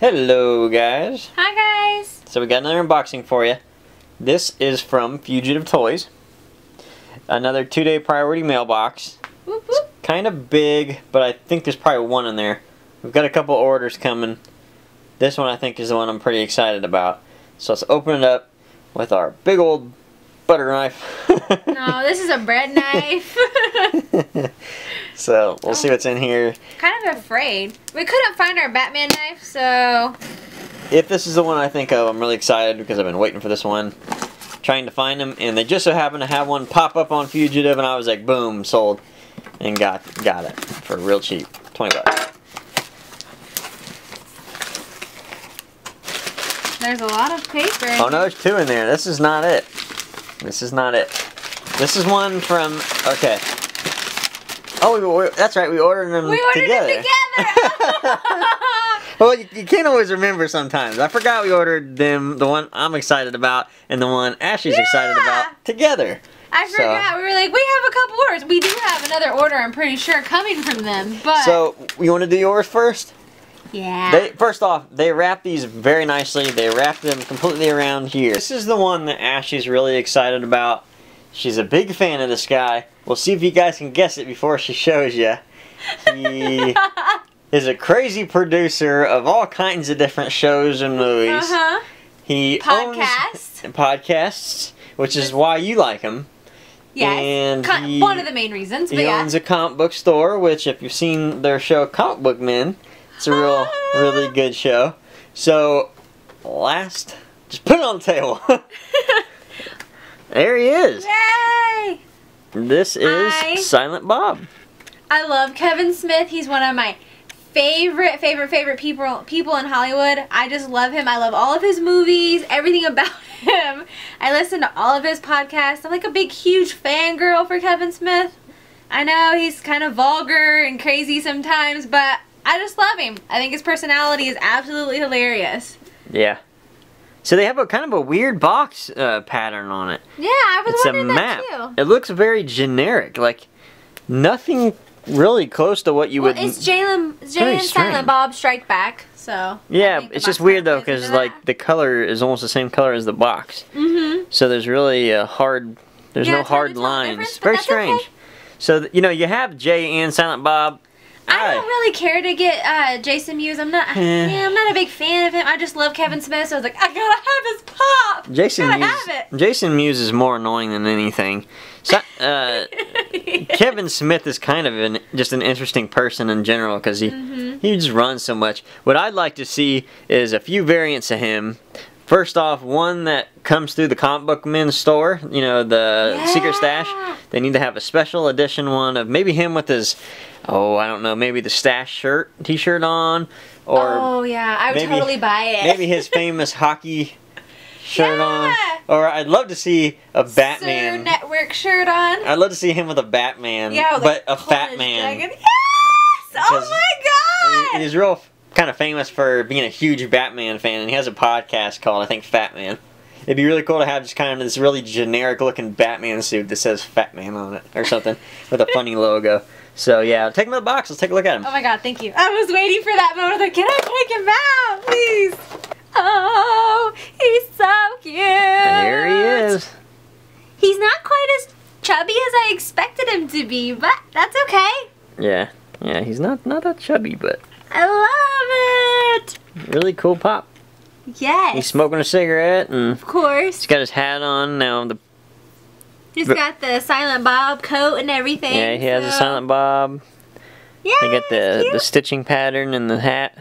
Hello guys. Hi guys. So we got another unboxing for you. This is from Fugitive Toys. Another 2-day priority mailbox. Whoop, whoop. It's kind of big, but I think there's probably one in there. We've got a couple orders coming. This one I think is the one I'm pretty excited about. So let's open it up with our big old butter knife. No, this is a bread knife. So we'll see what's in here. Kind of afraid. We couldn't find our Batman knife, so... If this is the one I think of, I'm really excited because I've been waiting for this one. Trying to find them, and they just so happen to have one pop up on Fugitive, and I was like, boom, sold. And got it for real cheap. 20 bucks. There's a lot of paper. Oh no, there's two in there. This is not it. This is not it. This is one from, okay. Oh, that's right, we ordered them together. We ordered them together! Well, you can't always remember sometimes. I forgot we ordered them, the one I'm excited about, and the one Ashley's excited about, together. I forgot. We were like, we have a couple orders. We do have another order, I'm pretty sure, coming from them, but... So, you want to do yours first? Yeah. First off, they wrap these very nicely. They wrap them completely around here. This is the one that Ashley's really excited about. She's a big fan of this guy. We'll see if you guys can guess it before she shows you. He is a crazy producer of all kinds of different shows and movies. He owns podcasts, which is why you like him. Yes, and one of the main reasons. But he owns a comic book store, which if you've seen their show Comic Book Men, it's a really good show. So, just put it on the table. There he is. Yay! This is Silent Bob. I love Kevin Smith. He's one of my favorite people in Hollywood. I just love him. I love all of his movies, everything about him. I listen to all of his podcasts. I'm like a big, huge fangirl for Kevin Smith. I know he's kind of vulgar and crazy sometimes, but I just love him. I think his personality is absolutely hilarious. Yeah. So they have a kind of a weird box pattern on it. Yeah, I was wondering that too. It looks very generic, like nothing really close to what you would. It's Jay and Silent Bob Strike Back, so. Yeah, it's just weird though because like the color is almost the same color as the box. So there's really no hard lines. Very strange. Okay. So you know you have Jay and Silent Bob. I don't really care to get Jason Mewes. I'm not a big fan of him. I just love Kevin Smith, so I was like, I gotta have his pop. Jason Mewes is more annoying than anything. So, Kevin Smith is kind of just an interesting person in general because he just runs so much. What I'd like to see is a few variants of him. First off, one that comes through the Comic Book Men's store, you know, the Secret Stash. They need to have a special edition one of maybe him with his, I don't know, maybe the Stash t-shirt on. Or I would totally buy it. Maybe his famous hockey shirt on. Or I'd love to see a Batman. Sir Network shirt on. I'd love to see him with a Batman, but a fat man. Yes! Oh my god! He's real kind of famous for being a huge Batman fan, and he has a podcast called, I think, Fat Man. It'd be really cool to have just kind of this really generic looking Batman suit that says Fat Man on it or something with a funny logo. So yeah, take him to the box. Let's take a look at him. Oh my god, thank you. I was waiting for that moment. Like, can I take him out, please? Oh, he's so cute. There he is. He's not quite as chubby as I expected him to be, but that's okay. Yeah, he's not that chubby, but I love it. Really cool pop. Yes. He's smoking a cigarette, and of course, he's got his hat on now. He's got the Silent Bob coat and everything. Yeah, he has a Silent Bob. Yeah, they got the stitching pattern in the hat.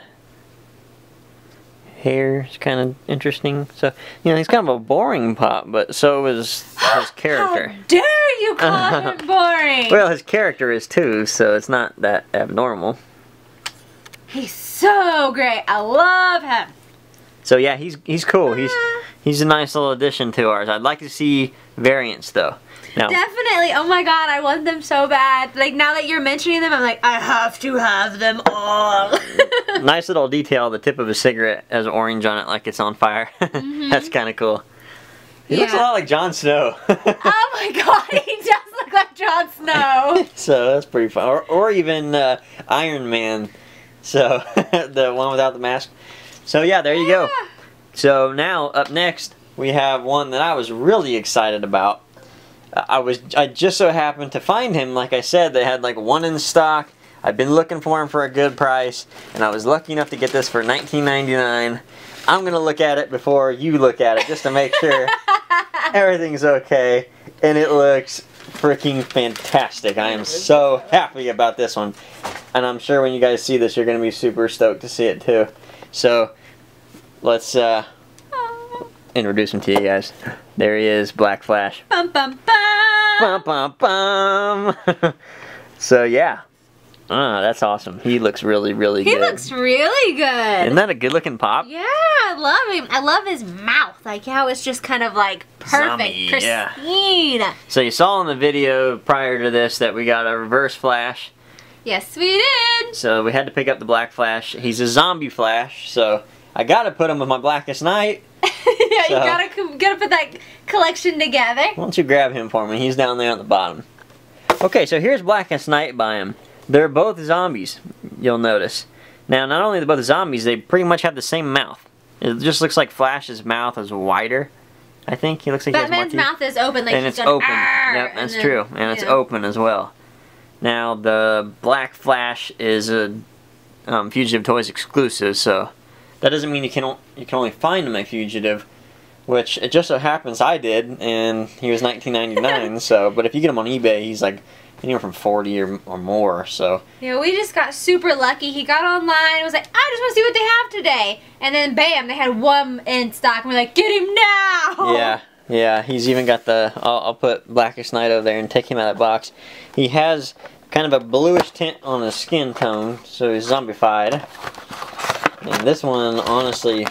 Hair is kind of interesting. So, you know, he's kind of a boring pop, but so is his character. How dare you call him boring? Well, his character is too, so it's not that abnormal. He's so great. I love him. So yeah, he's cool. He's a nice little addition to ours. I'd like to see variants though. Now, definitely. Oh my god, I want them so bad. Like now that you're mentioning them, I'm like, I have to have them all. Nice little detail. The tip of a cigarette has orange on it, like it's on fire. That's kind of cool. He looks a lot like Jon Snow. Oh my god, he does look like Jon Snow. So that's pretty fun. Or even Iron Man. So the one without the mask. So yeah, there you go. So now up next we have one that I was really excited about. I just so happened to find him, like I said, they had like one in stock. I've been looking for him for a good price, and I was lucky enough to get this for $19.99. I'm going to look at it before you look at it, just to make sure everything's okay, and it looks freaking fantastic. I am so happy about this one, and I'm sure when you guys see this, you're going to be super stoked to see it too. So, let's introduce him to you guys. There he is, Black Flash. Bum bum bum. Bum bum bum. So yeah, that's awesome. He looks really, really good. He looks really good. Isn't that a good-looking pop? Yeah, I love him. I love his mouth. Like how it's just kind of like perfect, Zombie, pristine. yeah. So you saw in the video prior to this that we got a reverse Flash. Yes, we did. So we had to pick up the Black Flash. He's a zombie Flash, so I gotta put him with my Blackest Night. Yeah, So, you gotta put that collection together. why don't you grab him for me? He's down there at the bottom. Okay, so here's Blackest Night by him. They're both zombies, you'll notice. Now, not only are they both zombies, they pretty much have the same mouth. It just looks like Flash's mouth is wider. I think he looks like Batman's he has more teeth. mouth is open, like And he's it's going, open. "Arr!" Yep, that's and then, true. And it's open as well. Now, the Black Flash is a Fugitive Toys exclusive, so that doesn't mean you can only find him at Fugitive, which it just so happens I did, and he was $19.99. So, but if you get him on eBay, he's like anywhere from $40 or more. So yeah, we just got super lucky. He got online and was like, I just want to see what they have today. And then bam, they had one in stock. And we're like, get him now! yeah, he's even got the. I'll put Blackest Night over there and take him out of that box. He has kind of a bluish tint on his skin tone, so he's zombified. And this one, honestly,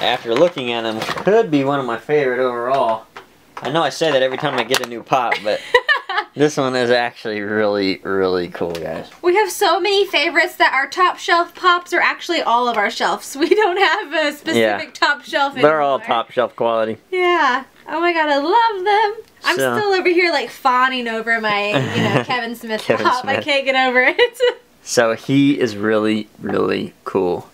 after looking at him, could be one of my favorite overall. I know I say that every time I get a new pop, but this one is actually really, really cool, guys. We have so many favorites that our top shelf pops are actually all of our shelves. We don't have a specific top shelf anymore. They're all top shelf quality. Yeah. Oh my god, I love them. I'm So- still over here like fawning over my, Kevin Smith Kevin pop. I Smith. can't get over it. So he is really, really cool.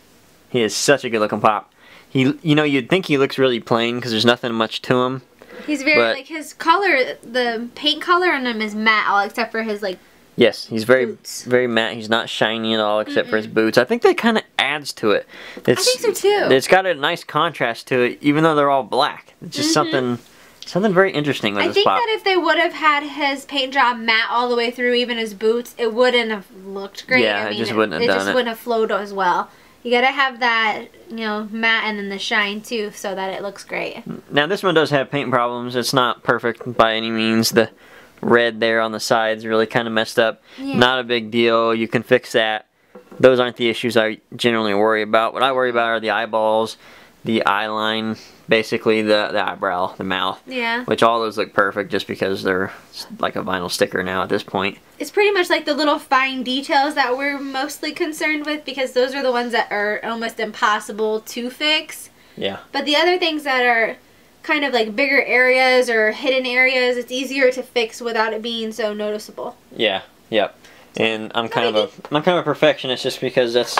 He is such a good looking pop. You'd think he looks really plain because there's nothing much to him. He's very, But- like, his color, the paint color on him is matte, all except for his, like, Yes, he's very, boots. very matte. He's not shiny at all except for his boots. I think that kind of adds to it. I think so too. It's got a nice contrast to it, even though they're all black. It's just something very interesting with I this think pop. that if they would have had his paint job matte all the way through, even his boots, it wouldn't have looked great. Yeah, it just wouldn't have done it. wouldn't have flowed as well. You gotta have that, matte and then the shine too, so that it looks great. Now this one does have paint problems. It's not perfect by any means. The red there on the sides really kind of messed up. Yeah. Not a big deal. You can fix that. Those aren't the issues I generally worry about. What I worry about are the eyeballs, the eye line, basically the eyebrow, the mouth. Yeah. Which all those look perfect just because they're like a vinyl sticker now at this point. It's pretty much like the little fine details that we're mostly concerned with, because those are the ones that are almost impossible to fix. Yeah. But the other things that are kind of like bigger areas or hidden areas, it's easier to fix without it being so noticeable. Yeah. Yep. And I'm kind of a perfectionist just because that's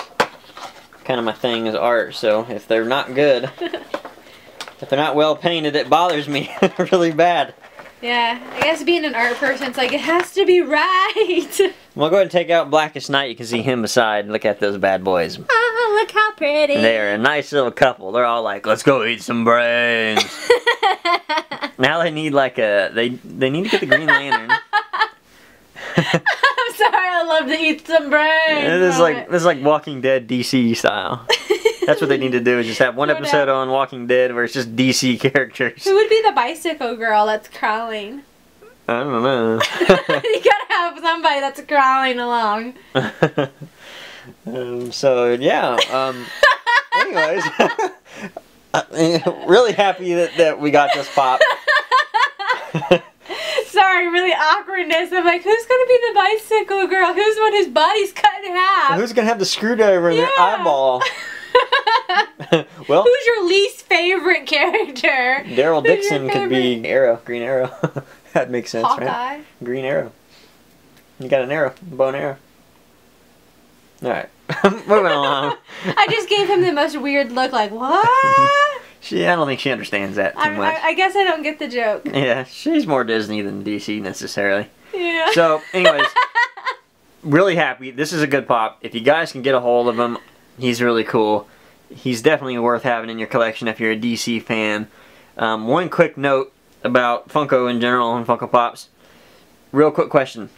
kind of my thing is art. So if they're not good, if they're not well painted, it bothers me really bad. Yeah, I guess being an art person, it's like, it has to be right. We'll go ahead and take out Blackest Night. You can see him beside. Look at those bad boys. Oh, look how pretty. They're a nice little couple. They're all like, let's go eat some brains. Now they need like they need to get the Green Lantern. I'm sorry, I love to eat some brains. This is like Walking Dead DC style. That's what they need to do, is just have one episode on Walking Dead where it's just DC characters. Who would be the bicycle girl that's crawling? I don't know. You gotta have somebody that's crawling along. So, yeah. Anyways. Really happy that we got this pop. Sorry, really awkwardness. I'm like, who's gonna be the bicycle girl? Who's the one whose body's cut in half? Who's gonna have the screwdriver in their eyeball? Well, who's your least favorite character? Daryl Dixon could be Arrow, Green Arrow. That makes sense, Hawkeye. right? Green Arrow. You got an arrow, bow and arrow. Alright. Moving along. I just gave him the most weird look, like, what? I don't think she understands that too much. I guess I don't get the joke. Yeah, she's more Disney than DC necessarily. Yeah. So, anyways, really happy. This is a good pop. If you guys can get a hold of him, he's really cool. He's definitely worth having in your collection if you're a DC fan. One quick note about Funko in general and Funko Pops. Real quick question.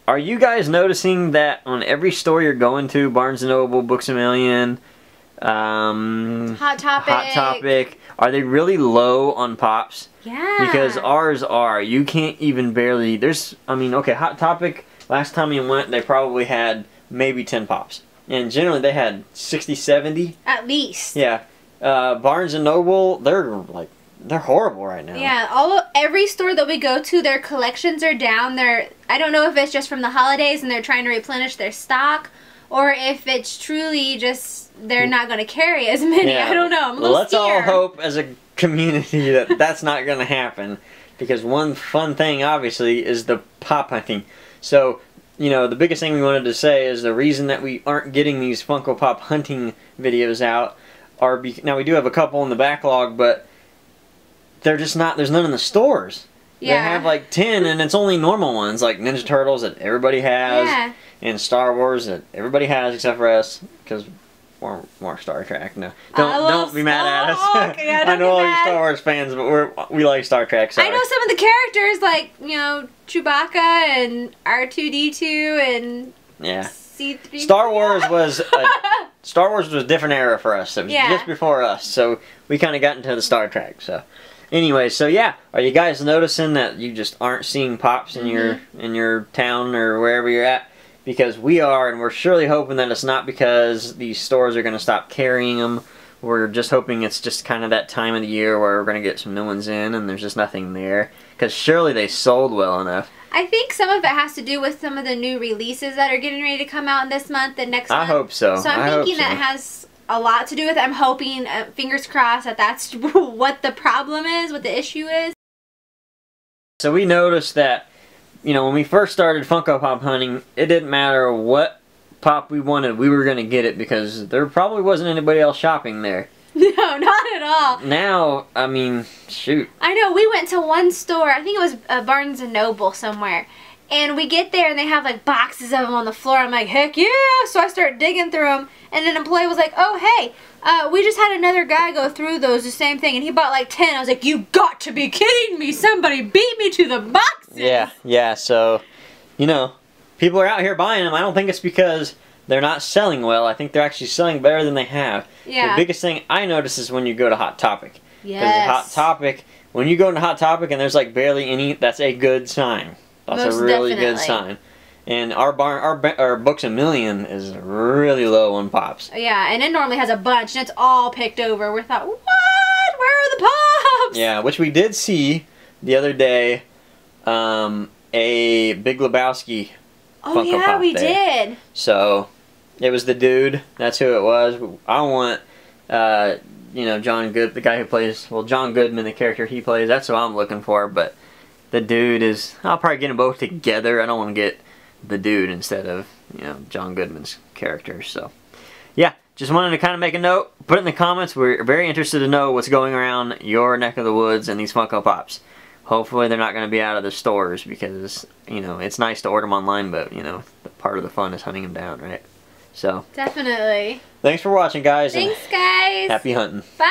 Are you guys noticing that on every store you're going to, Barnes & Noble, Books A Million, Hot Topic, are they really low on Pops? Yeah. Because ours are. You can't even barely... okay, Hot Topic, last time you went, they probably had maybe 10 Pops. And generally they had 60, 70. At least. Yeah. Barnes & Noble, they're horrible right now. Yeah, every store that we go to, their collections are down. I don't know if it's just from the holidays and they're trying to replenish their stock, or if it's truly just they're not going to carry as many. Yeah. I don't know. I'm a little Let's all hope as a community that that's not going to happen, because one fun thing, obviously, is the pop hunting. So, the biggest thing we wanted to say is the reason that we aren't getting these Funko Pop hunting videos out now we do have a couple in the backlog, but they're just not, there's none in the stores. Yeah. They have like 10 and it's only normal ones like Ninja Turtles that everybody has and Star Wars that everybody has except for us because we're more Star Trek. No, don't be mad at us. Yeah, I know all you Star Wars fans, but we like Star Trek. Sorry. I know some of the characters like Chewbacca and R2-D2 and C-3. Star Wars was a different era for us. It was just before us, so we kind of got into the Star Trek. So. Anyway, so yeah, are you guys noticing that you just aren't seeing Pops in your town or wherever you're at? Because we are, and we're surely hoping that it's not because these stores are going to stop carrying them. We're just hoping it's just kind of that time of the year where we're going to get some new ones in and there's just nothing there. Because surely they sold well enough. I think some of it has to do with some of the new releases that are getting ready to come out this month and next month. I hope so. So I'm thinking that has a lot to do with it. I'm hoping, fingers crossed, that that's what the problem is, what the issue is. So we noticed that, when we first started Funko Pop hunting, it didn't matter what Pop we wanted, we were going to get it because there probably wasn't anybody else shopping there. No, not at all. Now, shoot. I know, we went to one store, I think it was Barnes & Noble somewhere, and we get there and they have like boxes of them on the floor. I'm like, heck yeah! So I start digging through them, and an employee was like, oh hey, we just had another guy go through those, the same thing, and he bought like 10. I was like, you got to be kidding me! Somebody beat me to the boxes! Yeah, so, people are out here buying them. I don't think it's because they're not selling well. I think they're actually selling better than they have. Yeah. The biggest thing I notice is when you go to Hot Topic. Yes. Because Hot Topic, when you go into Hot Topic and there's like barely any, that's a good sign. That's Most a really definitely. good sign. And our Books A Million is really low on Pops. Yeah, and it normally has a bunch, and it's all picked over. We thought, what? Where are the Pops? Yeah, which we did see the other day, a Big Lebowski Funko Pop we there. did. So, it was the dude. That's who it was. I want, John the guy who plays, John Goodman, the character he plays. That's who I'm looking for. But the dude is, I'll probably get them both together. I don't want to get the dude instead of, John Goodman's character. So, yeah, just wanted to kind of make a note. Put it in the comments. We're very interested to know what's going around your neck of the woods and these Funko Pops. Hopefully they're not going to be out of the stores because, it's nice to order them online, but, part of the fun is hunting them down, right? So. Definitely. Thanks for watching, guys. Thanks, guys. Happy hunting. Bye.